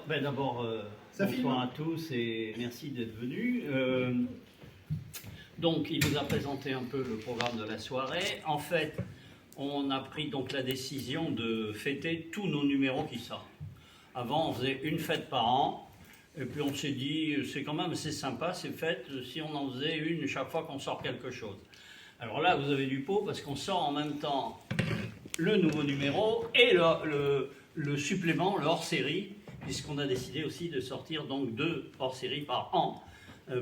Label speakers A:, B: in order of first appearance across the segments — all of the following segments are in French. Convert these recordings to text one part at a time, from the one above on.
A: Ben d'abord, bonsoir à tous et merci d'être venus. Donc, il vous a présenté un peu le programme de la soirée. En fait, on a pris donc la décision de fêter tous nos numéros qui sortent. Avant, on faisait une fête par an. Et puis on s'est dit, c'est quand même assez sympa ces fêtes, si on en faisait une chaque fois qu'on sort quelque chose. Alors là, vous avez du pot parce qu'on sort en même temps le nouveau numéro et le supplément, le hors-série, puisqu'on a décidé aussi de sortir donc 2 hors-série par an.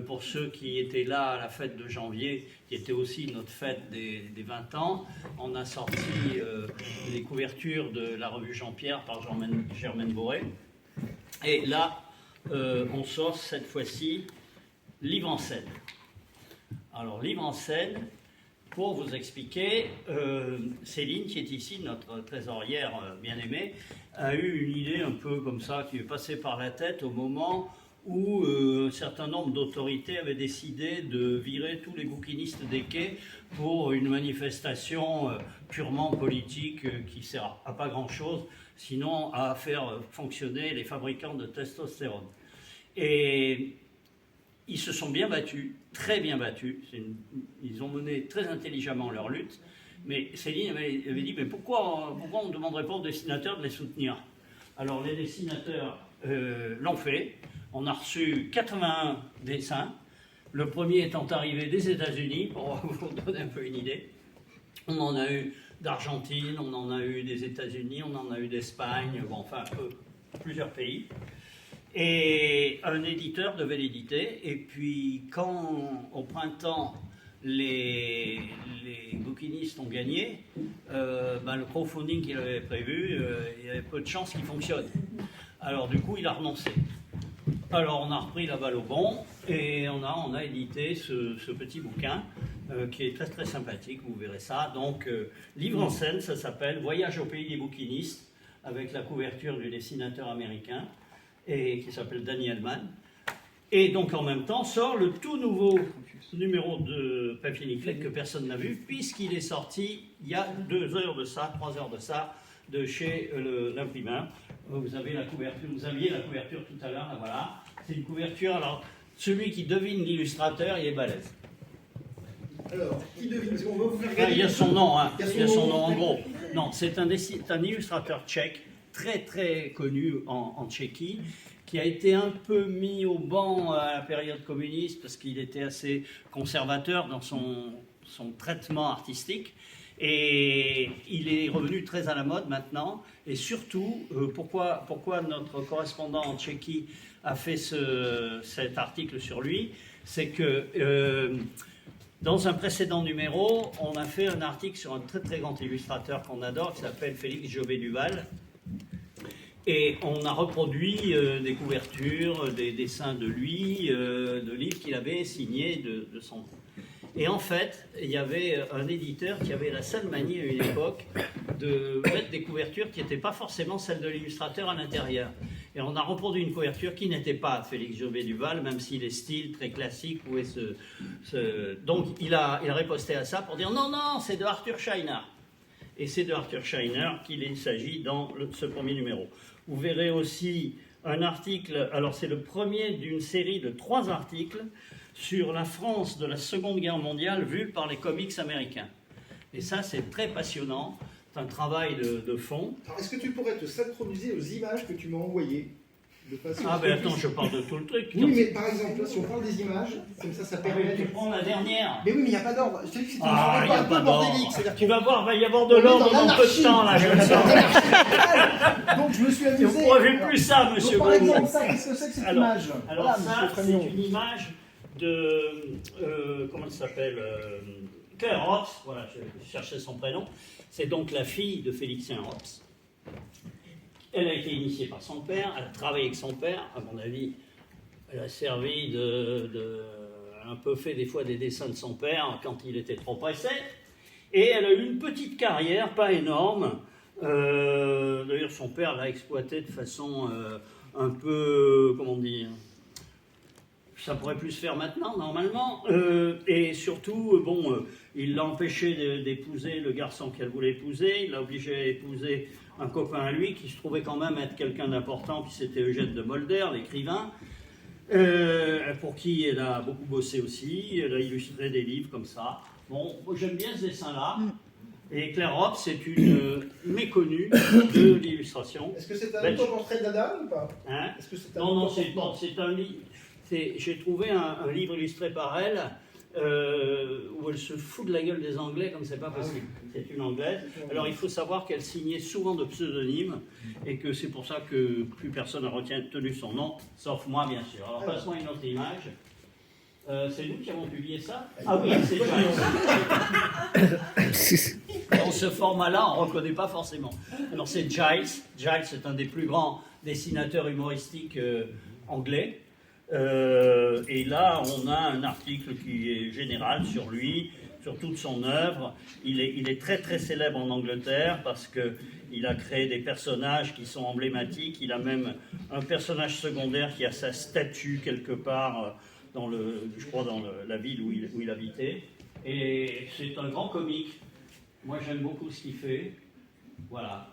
A: Pour ceux qui étaient là à la fête de janvier, qui était aussi notre fête des 20 ans, on a sorti les couvertures de la revue Jean-Pierre par Germaine Boré. Et là, on sort cette fois-ci Livre en scène. Alors, Livre en scène, pour vous expliquer, Céline, qui est ici, notre trésorière bien-aimée, a eu une idée un peu comme ça qui est passée par la tête au moment où un certain nombre d'autorités avaient décidé de virer tous les bouquinistes des quais pour une manifestation purement politique qui ne sert à pas grand-chose, sinon à faire fonctionner les fabricants de testostérone. Et ils se sont bien battus, très bien battus. Ils ont mené très intelligemment leur lutte. Mais Céline avait dit, mais pourquoi on ne demanderait pas aux dessinateurs de les soutenir? Alors les dessinateurs l'ont fait. On a reçu 81 dessins. Le premier étant arrivé des États-Unis, pour vous donner un peu une idée. On en a eu d'Argentine, on en a eu des États-Unis, on en a eu d'Espagne, bon, enfin plusieurs pays. Et un éditeur devait l'éditer. Et puis quand au printemps les bouquinistes ont gagné, le crowdfunding qu'il avait prévu, il y avait peu de chances qu'il fonctionne. Alors du coup, il a renoncé. Alors on a repris la balle au bond et on a édité ce petit bouquin qui est très très sympathique, vous verrez ça. Donc Livre en scène, ça s'appelle Voyage au pays des bouquinistes, avec la couverture du dessinateur américain et qui s'appelle Danny Elfman. Et donc en même temps sort le tout nouveau numéro de Papier Niclette que personne n'a vu, puisqu'il est sorti il y a 2 heures de ça, 3 heures de ça, de chez l'imprimeur. Vous aviez la couverture tout à l'heure, là, voilà. C'est une couverture, alors celui qui devine l'illustrateur, il est balèze.
B: Alors, qui devine? Parce qu'on va vous faire gagner.
A: Il y a son nom, hein. Il y a son nom en gros. Non, c'est un illustrateur tchèque, très très connu en Tchéquie, qui a été un peu mis au banc à la période communiste parce qu'il était assez conservateur dans son traitement artistique. Et il est revenu très à la mode maintenant. Et surtout, pourquoi notre correspondant en Tchéquie a fait cet article sur lui, c'est que dans un précédent numéro, on a fait un article sur un très très grand illustrateur qu'on adore, qui s'appelle Félix Jobé-Duval. Et on a reproduit des couvertures, des dessins de lui, de livres qu'il avait signés de son nom. Et en fait, il y avait un éditeur qui avait la seule manie à une époque de mettre des couvertures qui n'étaient pas forcément celles de l'illustrateur à l'intérieur. Et on a reproduit une couverture qui n'était pas Félix Jobé-Duval, même si les styles très classiques pouvaient Donc il a riposté à ça pour dire non, c'est de Arthur Scheiner. Et c'est de Arthur Scheiner qu'il s'agit dans ce premier numéro. Vous verrez aussi un article, alors c'est le premier d'une série de 3 articles sur la France de la Seconde Guerre mondiale vue par les comics américains. Et ça, c'est très passionnant. C'est un travail de fond.
B: Alors, est-ce que tu pourrais te synchroniser aux images que tu m'as envoyées de façon
A: Attends, je parle de tout le truc.
B: Oui, mais par exemple, là, si on parle des images, comme ça permet...
A: Tu prends la dernière.
B: Mais oui, mais il n'y a pas d'ordre. Je te dis que c'est une
A: il n'y a pas d'ordre. Tu vas voir, il va y avoir de
B: On est
A: l'ordre
B: dans
A: dans peu de temps, là, je le sens.
B: Donc, je me suis amusé.
A: Vous ne pourrez plus ça, monsieur
B: Donc, par exemple,
A: Gaumont.
B: ça, qu'est-ce que c'est que cette image?
A: Alors
B: Voilà,
A: ça,
B: monsieur
A: c'est
B: Frémillon.
A: une image de... comment elle s'appelle Claire Hobbs, voilà, je cherchais son prénom. C'est donc la fille de Félixien Hobbs. Elle a été initiée par son père, elle a travaillé avec son père, à mon avis, elle a servi un peu fait des fois des dessins de son père quand il était trop pressé. Et elle a eu une petite carrière, pas énorme. D'ailleurs, son père l'a exploitée de façon un peu, comment dire, ça pourrait plus se faire maintenant, normalement. Et surtout, il l'a empêché d'épouser le garçon qu'elle voulait épouser, il l'a obligé à épouser un copain à lui qui se trouvait quand même être quelqu'un d'important, puis c'était Eugène de Molder, l'écrivain, pour qui elle a beaucoup bossé aussi. Elle a illustré des livres comme ça. Bon, j'aime bien ce dessin-là. Et Claire Robb, c'est une méconnue de l'illustration.
B: Est-ce que c'est un autoportrait d'Ada ou pas?
A: Hein?
B: Est-ce que c'est un
A: Non, c'est un livre. J'ai trouvé un livre illustré par elle où elle se fout de la gueule des Anglais comme c'est pas possible. C'est une Anglaise. Alors il faut savoir qu'elle signait souvent de pseudonymes et que c'est pour ça que plus personne n'a retenu son nom, sauf moi bien sûr. Alors passe-moi une autre image. C'est nous qui avons publié ça? Ah oui, c'est Giles. Dans ce format-là, on ne reconnaît pas forcément. Alors c'est Giles. Giles est un des plus grands dessinateurs humoristiques anglais. Et là, on a un article qui est général sur lui, sur toute son œuvre. Il est très très célèbre en Angleterre parce qu'il a créé des personnages qui sont emblématiques. Il a même un personnage secondaire qui a sa statue quelque part je crois dans la ville où il habitait. Et c'est un grand comique. Moi, j'aime beaucoup ce qu'il fait. Voilà.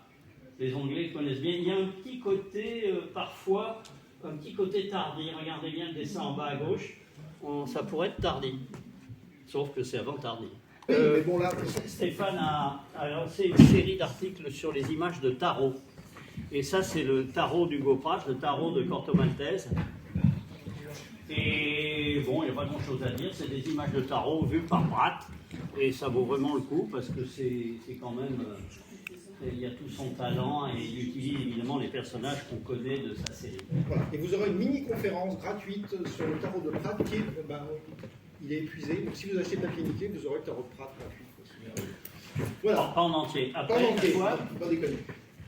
A: Les Anglais connaissent bien. Il y a un petit côté, parfois, un petit côté tardi. Regardez bien le dessin en bas à gauche. Ça pourrait être tardi. Sauf que c'est avant tardi.
B: Mais bon, là...
A: Stéphane a lancé une série d'articles sur les images de tarot. Et ça, c'est le tarot d'Hugo Pratt, le tarot de Corto Maltese. Et bon, il n'y a pas grand-chose à dire. C'est des images de tarot vues par Pratt. Et ça vaut vraiment le coup parce que c'est quand même... il y a tout son talent et il utilise évidemment les personnages qu'on connaît de sa série.
B: Voilà. Et vous aurez une mini-conférence gratuite sur le tarot de Pratt qui est... il est épuisé. Donc si vous achetez papier nickel, vous aurez le tarot de Pratt gratuit. Voilà.
A: Pas en entier. Après,
B: pas en entier,
A: quoi
B: pas déconner.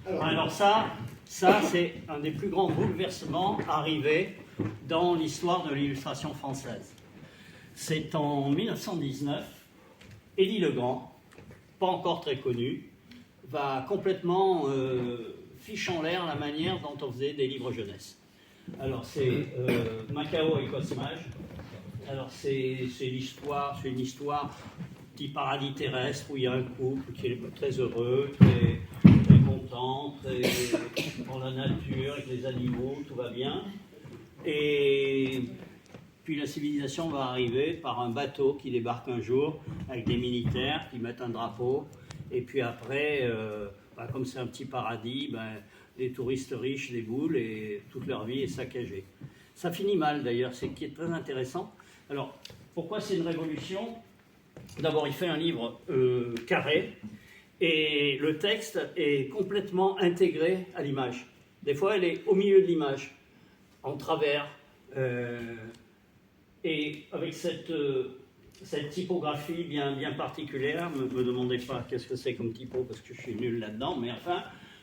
B: Alors
A: ça c'est un des plus grands bouleversements arrivés dans l'histoire de l'illustration française. C'est en 1919, Élie Legrand, pas encore très connu, va complètement fiche en l'air la manière dont on faisait des livres jeunesse. Alors c'est Macao et Cosmage. Alors c'est une histoire petit paradis terrestre où il y a un couple qui est très heureux, très content, dans la nature, avec les animaux, tout va bien. Et puis la civilisation va arriver par un bateau qui débarque un jour avec des militaires qui mettent un drapeau. Et puis après, comme c'est un petit paradis, les touristes riches déboulent et toute leur vie est saccagée. Ça finit mal d'ailleurs, c'est ce qui est très intéressant. Alors, pourquoi c'est une révolution? D'abord, il fait un livre carré et le texte est complètement intégré à l'image. Des fois, elle est au milieu de l'image, en travers. Et avec cette typographie bien particulière, ne me demandez pas qu'est-ce que c'est comme typo, parce que je suis nul là-dedans, mais enfin,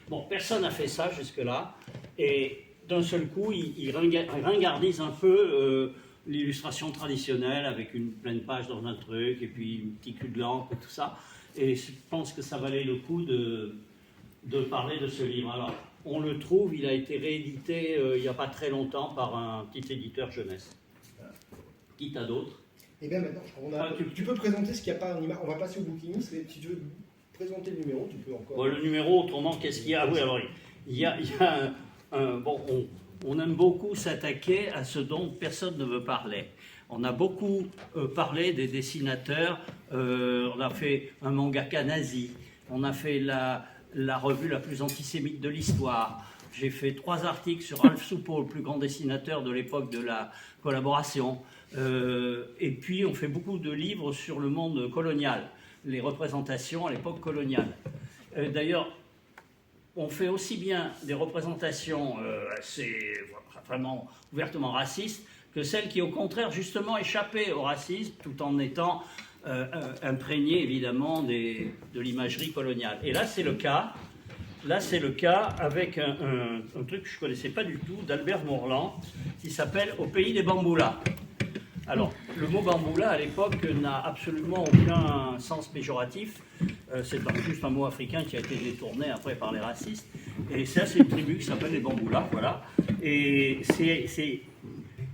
A: bon, personne n'a fait ça jusque-là, et d'un seul coup, il ringardise un peu l'illustration traditionnelle, avec une pleine page dans un truc, et puis un petit cul de lampe, et tout ça, et je pense que ça valait le coup de parler de ce livre. Alors, on le trouve, il a été réédité il n'y a pas très longtemps par un petit éditeur jeunesse. Quitte à d'autres.
B: Et bien maintenant, tu peux présenter ce qu'il n'y a pas en image. On va passer au bookiniste, mais si tu veux présenter le numéro, tu peux encore.
A: Bon, le numéro, autrement, qu'est-ce qu'il y a? Oui, alors, il y a on aime beaucoup s'attaquer à ce dont personne ne veut parler. On a beaucoup parlé des dessinateurs. On a fait un mangaka nazi. On a fait la revue la plus antisémite de l'histoire. J'ai fait 3 articles sur Alf Soupeau, le plus grand dessinateur de l'époque de la collaboration. Et puis, on fait beaucoup de livres sur le monde colonial, les représentations à l'époque coloniale. D'ailleurs, on fait aussi bien des représentations vraiment ouvertement racistes que celles qui, au contraire, justement, échappaient au racisme tout en étant imprégnées, évidemment, de l'imagerie coloniale. Et là, c'est le cas. Là, c'est le cas avec un truc que je ne connaissais pas du tout, d'Albert Morland, qui s'appelle « Au pays des bamboulas ». Alors, le mot bamboula, à l'époque, n'a absolument aucun sens péjoratif. C'est juste un mot africain qui a été détourné après par les racistes. Et ça, c'est une tribu qui s'appelle les bamboulas, voilà. Et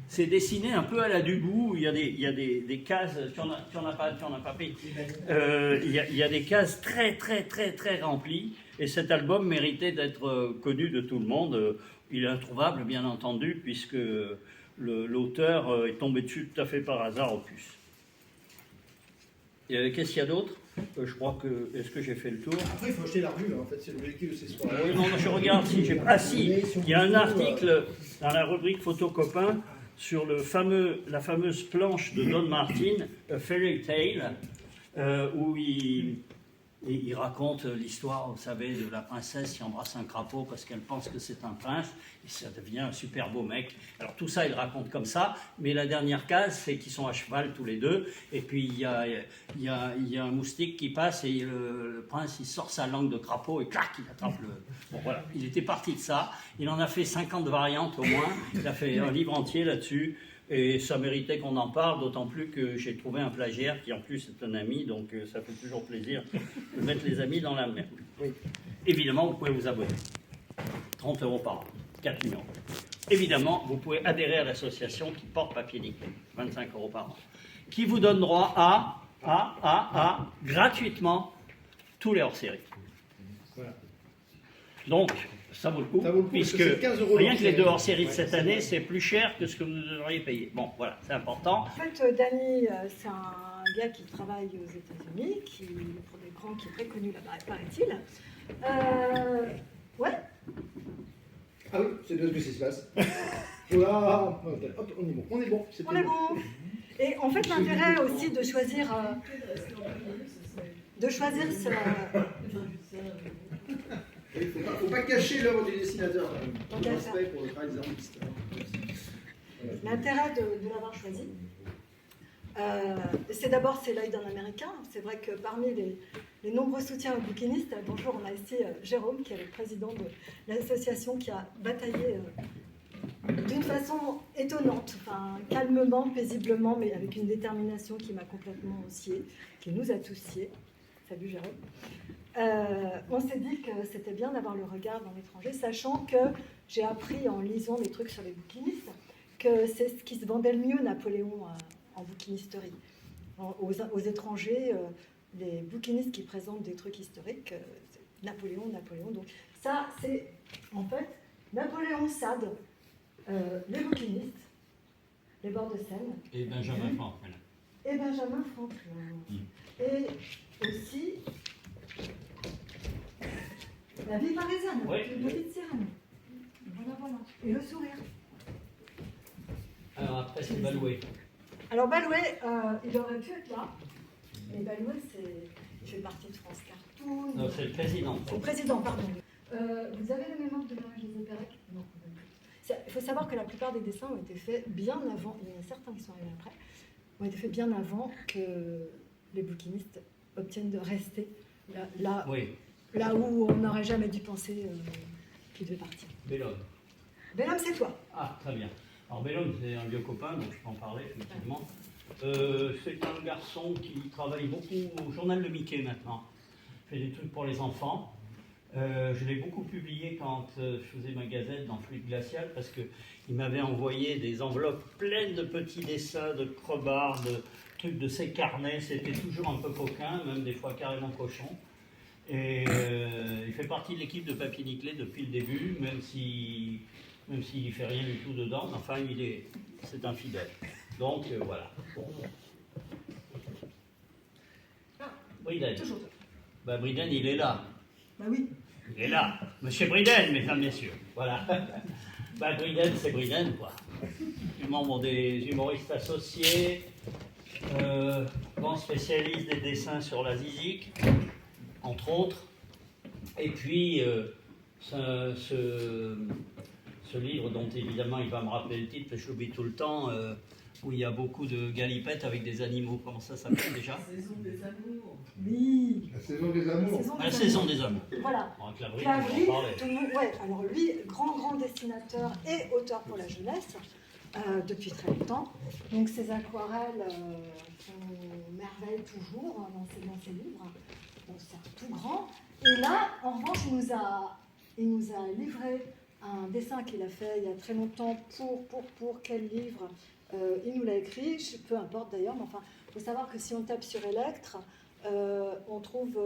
A: c'est dessiné un peu à la Dubou. Il y a des cases, tu n'en as pas pris. Il y a des cases très remplies. Et cet album méritait d'être connu de tout le monde. Il est introuvable, bien entendu, puisque l'auteur est tombé dessus tout à fait par hasard au puce. Qu'est-ce qu'il y a d'autre? Je crois que... Est-ce que j'ai fait le tour?
B: Après, il faut acheter la revue, en fait, c'est l'objectif de ces soirées.
A: Oui, non, je regarde si j'ai... Ah si, il y a un article dans la rubrique Photo Copain sur la fameuse planche de Don Martin, A Fairy Tale, où il raconte l'histoire, vous savez, de la princesse qui embrasse un crapaud parce qu'elle pense que c'est un prince, et ça devient un super beau mec. Alors tout ça, il raconte comme ça, mais la dernière case, c'est qu'ils sont à cheval tous les deux, et puis il y a un moustique qui passe, et le prince, il sort sa langue de crapaud, et clac, il attrape le... Bon voilà, il était parti de ça, il en a fait 50 variantes au moins, il a fait un livre entier là-dessus, et ça méritait qu'on en parle, d'autant plus que j'ai trouvé un plagiaire qui en plus est un ami, donc ça fait toujours plaisir de mettre les amis dans la merde. Oui. Évidemment, vous pouvez vous abonner. 30 € par an, 4 numéros. Évidemment, vous pouvez adhérer à l'association qui porte Papier Nickelé, 25 € par an, qui vous donne droit à gratuitement tous les hors-séries.
B: Voilà.
A: Donc, ça vaut le coup, puisque rien que les 2 hors-séries de cette année, c'est plus cher que ce que vous auriez payé. Bon, voilà, c'est important.
C: En fait, Danny, c'est un gars qui travaille aux États-Unis, pour des grands, qui est très connu là-bas, paraît-il. Ouais.
B: Ah oui, c'est bien ce qui se passe. Voilà, hop, on est bon, on est bon.
C: On est bon. Et en fait, l'intérêt aussi de choisir ce...
B: Il ne faut pas cacher l'œuvre du dessinateur, quand même. Respect pour le travail des artistes.
C: L'intérêt de l'avoir choisi, c'est d'abord l'œil d'un Américain. C'est vrai que parmi les nombreux soutiens aux bouquinistes, bonjour, on a ici Jérôme, qui est le président de l'association, qui a bataillé d'une façon étonnante, enfin, calmement, paisiblement, mais avec une détermination qui m'a complètement sciée, qui nous a tous sciés. Salut Jérôme. On s'est dit que c'était bien d'avoir le regard dans l'étranger, sachant que j'ai appris en lisant des trucs sur les bouquinistes que c'est ce qui se vendait le mieux, Napoléon, en bouquinisterie. Aux étrangers, les bouquinistes qui présentent des trucs historiques, Napoléon. Donc ça, c'est en fait Napoléon, Sade, les bouquinistes, les bords de Seine.
A: Et Benjamin Franklin.
C: Et aussi la vie parisienne, avec une petite sirène. Voilà. Et le sourire.
A: Alors après, c'est Balouet.
C: Alors Balouet, il aurait pu être là. Et Balouet, il fait partie de France Cartoon.
A: Non, c'est le président.
C: C'est le président, pardon. Vous avez le mémoire de Mariage des Opérecs? Non, il faut savoir que la plupart des dessins ont été faits bien avant, il y en a certains qui sont arrivés après, ont été faits bien avant que les bouquinistes obtiennent de rester là où on n'aurait jamais dû penser qu'ils devaient partir.
A: Bellhomme.
C: Bellhomme, c'est toi.
A: Ah, très bien. Alors Bellhomme, c'est un vieux copain, donc je peux en parler, effectivement. C'est un garçon qui travaille beaucoup au journal de Mickey maintenant. Il fait des trucs pour les enfants. Je l'ai beaucoup publié quand je faisais ma gazette dans Fluide Glacial, parce qu'il m'avait envoyé des enveloppes pleines de petits dessins, de crevards, de trucs de ses carnets. C'était toujours un peu coquin, même des fois carrément cochon. Et il fait partie de l'équipe de Papier Nickelé depuis le début, même s'il ne fait rien du tout dedans. Enfin, c'est un fidèle. Donc, voilà. Briden.
C: Toujours.
A: Briden, il est là.
C: Bah oui.
A: Il est là. Monsieur Briden, mesdames, messieurs. Voilà. Briden, c'est Briden, quoi. Je suis membre des humoristes associés, grand spécialiste des dessins sur la zizik, entre autres. Et puis, ce livre dont évidemment il va me rappeler le titre, je l'oublie tout le temps, où il y a beaucoup de galipettes avec des animaux. Comment ça s'appelle déjà?
D: La saison des amours.
C: Oui.
B: La saison des amours.
A: La saison des amours.
C: Voilà.
A: Bon, Clavry,
C: Clavry,
A: on va en parler.
C: tout le monde, ouais, alors lui, grand dessinateur et auteur pour la jeunesse, depuis très longtemps. Donc ses aquarelles font merveille toujours dans ses livres. Donc c'est tout grand. Et là, en revanche, il nous a livré un dessin qu'il a fait il y a très longtemps pour quel livre il nous l'a écrit, peu importe d'ailleurs, mais enfin, il faut savoir que si on tape sur Electre, on trouve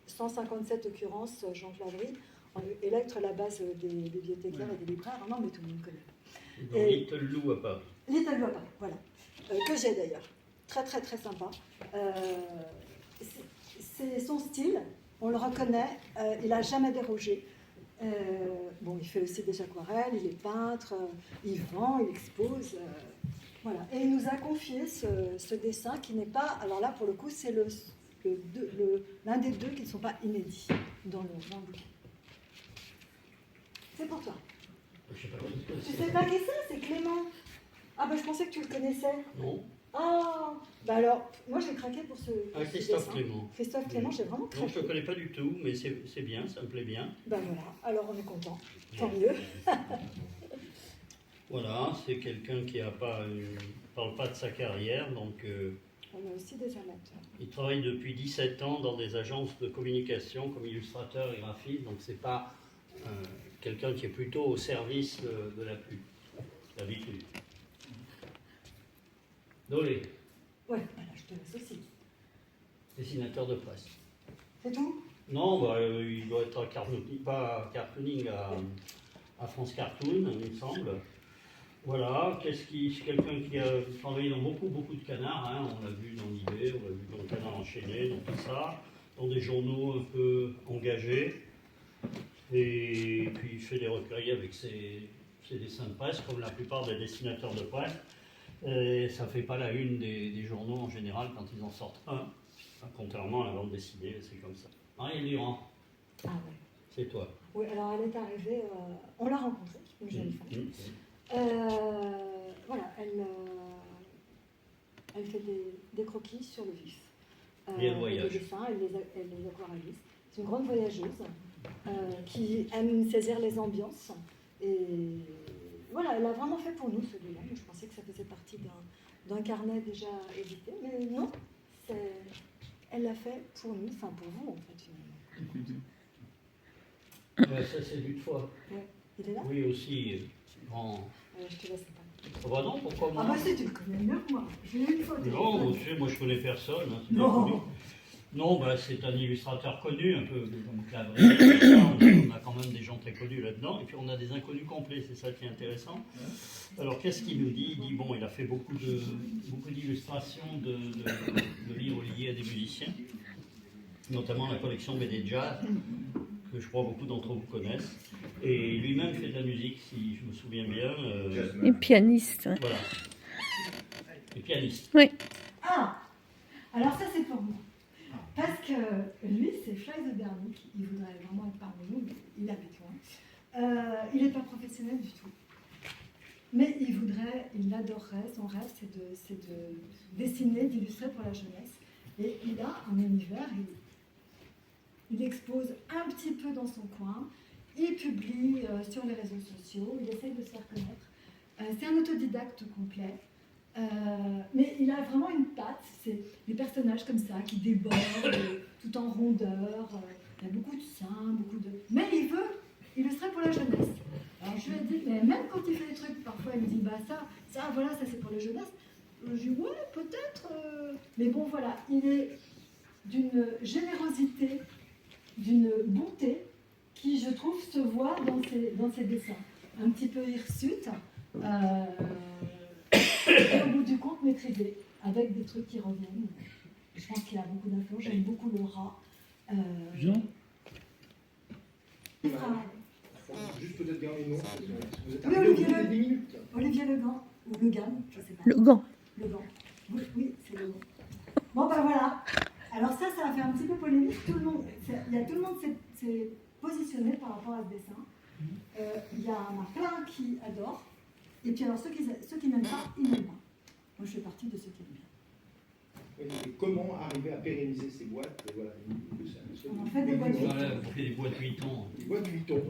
C: 157 occurrences, Jean Clavry, Electre, la base des bibliothécaires et des libraires. Non, mais tout le monde connaît.
A: Dans Little Lou à Paris.
C: Little Lou à Paris, voilà. Que j'ai d'ailleurs. Très, très, très sympa. C'est son style, on le reconnaît, il n'a jamais dérogé. Bon, il fait aussi des aquarelles, il est peintre, il vend, il expose. Voilà. Et il nous a confié ce dessin qui n'est pas... Alors là, pour le coup, c'est l'un des deux qui ne sont pas inédits dans le bouquin. C'est pour toi.
A: Je sais pas ce que
C: Tu
A: c'est.
C: sais pas qui c'est Clément. Ah bah je pensais que tu le connaissais.
A: Non.
C: Ah bah alors, moi j'ai craqué pour ce
A: Christophe
C: dessin.
A: Clément.
C: Christophe Clément, j'ai vraiment
A: Non, je
C: craqué.
A: ne le connais pas du tout, mais c'est bien, ça me plaît bien.
C: Ben voilà, alors on est content. Tant mieux.
A: Voilà, c'est quelqu'un qui parle pas de sa carrière, donc
C: On a aussi des amateurs.
A: il travaille depuis 17 ans dans des agences de communication comme illustrateur et graphiste, donc c'est pas quelqu'un qui est plutôt au service de la pub, d'habitude. Dolé,
C: Ouais, bah là je te laisse aussi.
A: dessinateur de presse.
C: C'est tout?
A: Non, bah, il doit être pas cartooning à France Cartoon, il me semble. Voilà, c'est quelqu'un qui a travaillé dans beaucoup de canards, hein. On l'a vu dans l'IB, on l'a vu dans le Canard enchaîné, dans tout ça, dans des journaux un peu engagés. Et puis il fait des recueils avec ses dessins de presse, comme la plupart des dessinateurs de presse. Et ça ne fait pas la une des journaux en général quand ils en sortent un. Contrairement à la bande dessinée, c'est comme ça. Ariel Durand,
C: Ah ouais.
A: c'est toi.
C: Oui, alors elle est arrivée, on l'a rencontrée, une jeune femme. Voilà, elle fait des croquis sur le vif.
A: Et elle voyage.
C: Des dessins, elle les aquarellise. C'est une grande voyageuse qui aime saisir les ambiances. Et voilà, elle a vraiment fait pour nous celui-là. Je pensais que ça faisait partie d'un carnet déjà édité, mais non, elle l'a fait pour nous, enfin pour vous en fait finalement.
A: Ça c'est du de foi.
C: Ouais. Il est là?
A: Oui aussi, grand.
C: Je te laisse pas.
A: Ah bah non, pourquoi moi?
C: Ah bah si, tu le connais mieux que moi. J'ai eu une photo.
A: Non, moi je connais personne. Hein, c'est bien
C: Non.
A: connu. Non, bah, c'est un illustrateur connu, un peu comme Clavry. On a quand même des gens très connus là-dedans. Et puis on a des inconnus complets, c'est ça qui est intéressant. Alors qu'est-ce qu'il nous dit? Il dit, bon, il a fait beaucoup d'illustrations de livres liés à des musiciens, notamment la collection BD Jazz, que je crois beaucoup d'entre vous connaissent. Et lui-même fait de la musique, si je me souviens bien.
D: Et pianiste.
A: Voilà. Et pianiste.
D: Oui.
C: Ah, alors ça c'est pour moi. Parce que lui, c'est Fly the Bernic, il voudrait vraiment être parmi nous, mais il habite loin. Il n'est pas professionnel du tout. Mais il adorerait, son rêve c'est de dessiner, d'illustrer pour la jeunesse. Et il a un univers, il expose un petit peu dans son coin, il publie sur les réseaux sociaux, il essaye de se faire connaître. C'est un autodidacte complet. Mais il a vraiment une patte, c'est des personnages comme ça qui débordent tout en rondeur, il y a beaucoup de seins, mais il veut illustrer pour la jeunesse. Alors je lui ai dit, mais même quand il fait des trucs, parfois il me dit, bah ça c'est pour la jeunesse. Je dis, ouais, peut-être, mais bon voilà, il est d'une générosité, d'une bonté qui je trouve se voit dans ses dessins. Un petit peu hirsute. Et au bout du compte, maîtrisé, avec des trucs qui reviennent. Je pense qu'il a beaucoup d'influence, j'aime beaucoup le rat.
D: Jean
B: Juste peut-être dire les noms. Vous êtes
C: Oui,
B: arrivé au
C: Olivier
B: bout des 10 minutes.
C: Olivier Legan, ou Legan, je ne sais pas.
D: Le gant.
C: Legan. Oui, c'est Legan. Bon, ben voilà. Alors ça va faire un petit peu polémique. Tout le monde s'est positionné par rapport à ce dessin. Il y en a plein qui adorent. Et puis alors ceux qui n'aiment pas, ils n'aiment pas. Moi je fais partie de ceux qui aiment bien.
B: Et comment arriver à pérenniser ces boîtes? Et voilà,
C: On en fait des boîtes
A: Voilà, on fait des boîtes 8 ans.
B: Des boîtes 8 ans.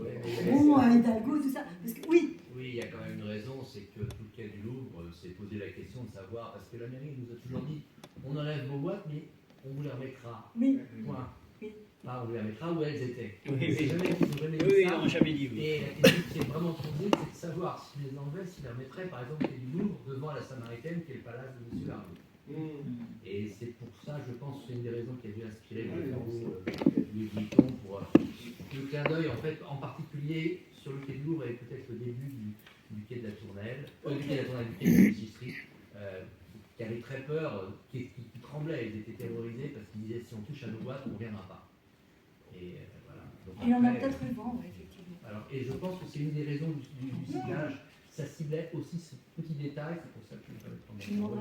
C: Bon, Hidalgo, tout ça. Parce que oui,
E: Oui, il y a quand même une raison, c'est que tout le quai du Louvre s'est posé la question de savoir, parce que la mairie nous a toujours dit, on enlève vos boîtes, mais on vous les remettra.
C: oui.
E: Point.
C: Oui.
E: Enfin, on vous les remettra où elles étaient.
A: Oui,
E: C'est jamais dit, jamais dit
A: Oui,
E: ça.
A: non, jamais dit oui.
E: Et la question qui est vraiment posée, c'est de savoir si les enlevait, s'ils les remettraient, par exemple, au quai du Louvre, devant la Samaritaine, qui est le palace de M. Largo. Et c'est pour ça, je pense, que c'est une des raisons qui a dû inspirer les références du Guiton pour le clin d'œil, en fait, en particulier sur le quai de Louvre et peut-être le début du quai de la Tournelle, du quai de la Tournelle, du quai de la Mégisserie, qui avaient très peur, qui tremblaient, ils étaient terrorisés parce qu'ils disaient si on touche à nos boîtes, on ne reviendra pas. Et voilà. Donc,
C: Il en a
E: après,
C: peut-être eu vent, ouais, effectivement.
E: alors, et je pense que c'est une des raisons du ciblage. Ça ciblait aussi ce petit détail, c'est pour ça que
C: Je lui demanderai.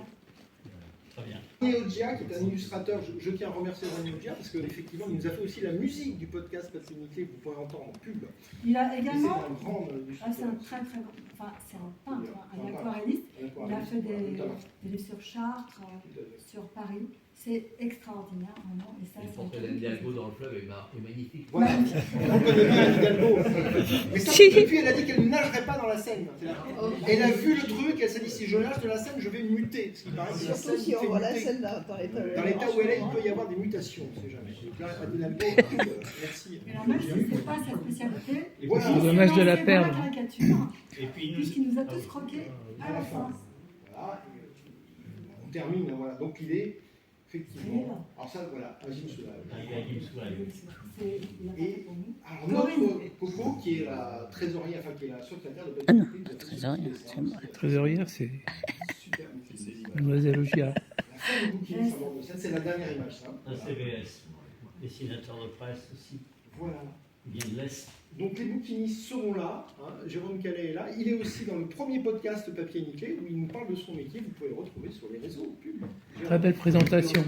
A: Très bien.
B: René Oggia, qui est un illustrateur, je tiens à remercier René Oggia parce qu'effectivement, il nous a fait aussi la musique du podcast Papier-Nickel que vous pourrez entendre en pub.
C: Il a
B: Et
C: également.
B: c'est un grand
C: C'est un très très grand. Enfin, c'est un peintre, un aquarelliste. Il a fait des livres sur Chartres, sur Paris. C'est extraordinaire, vraiment. Et ça,
E: le
C: c'est
E: portrait d'Anne Hidalgo dans le fleuve est magnifique.
B: Voilà, on connaît bien Anne Hidalgo. Mais ça, depuis, elle a dit qu'elle ne nagerait pas dans la Seine. Elle a vu le truc, elle s'est dit si je nage de la Seine, je vais me muter. Parce qu'il paraît que la
F: Surtout
B: Seine
F: si on
B: fait
F: voit la
B: muter.
F: scène dans l'état
B: Dans l'état où elle est, il peut y avoir des mutations, on ne sait jamais. Donc là, Anne Hidalgo, merci.
C: Mais alors, même si ce n'est pas sa spécialité,
B: Et voilà.
D: C'est dommage de la
C: c'est
D: perdre.
C: la caricature,
A: Et puis il nous...
C: puisqu'il nous a tous croqués à la fin.
B: Voilà, on termine, voilà. Donc il est effectivement. Alors ça, voilà, Agim Soulage.
C: C'est la
B: Et
C: pour nous.
B: alors notre Coco, qui est la trésorière, enfin qui est la secrétaire de
D: Ah non,
B: Papier-Nickel,
D: trésorière, c'est moi.
B: Trésorière,
D: Trésorière, c'est
B: super.
D: Mademoiselle Oggia.
B: La fin du bouquin, ça bord de Seine, c'est la dernière image, ça.
A: Un CBS, dessinateur de presse aussi,
B: Voilà.
A: il vient de l'Est.
B: Donc les bouquinistes seront là, hein. Jérôme Calais est là, il est aussi dans le premier podcast Papier Nickel où il nous parle de son métier, vous pouvez le retrouver sur les réseaux.
D: Très belle présentation.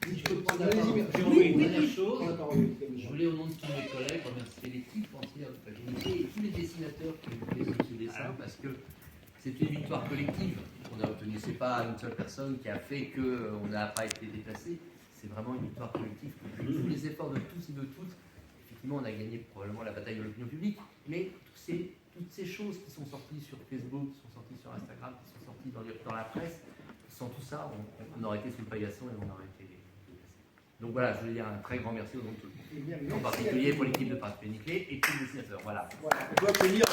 B: Je peux te prendre la Jérôme,
E: Oui, dernière chose,
B: prends la parole.
E: je voulais au nom de tous mes collègues remercier l'équipe entière de Papier-Nickel et tous les dessinateurs qui ont fait ce dessin parce que c'est une victoire collective qu'on a obtenue. C'est pas une seule personne qui a fait qu'on n'a pas été déplacé, c'est vraiment une victoire collective. Tous les efforts de tous et de toutes, effectivement, on a gagné probablement la bataille de l'opinion publique, mais toutes ces choses qui sont sorties sur Facebook, qui sont sorties sur Instagram, qui sont sorties dans la presse, sans tout ça, on aurait été sous le paillasson et on aurait été déplacé. Donc voilà, je voulais dire un très grand merci aux gens de tout le monde. En particulier pour l'équipe de Papier-Nickel et tous les dessinateurs. Voilà.
B: Voilà, on peut applaudir.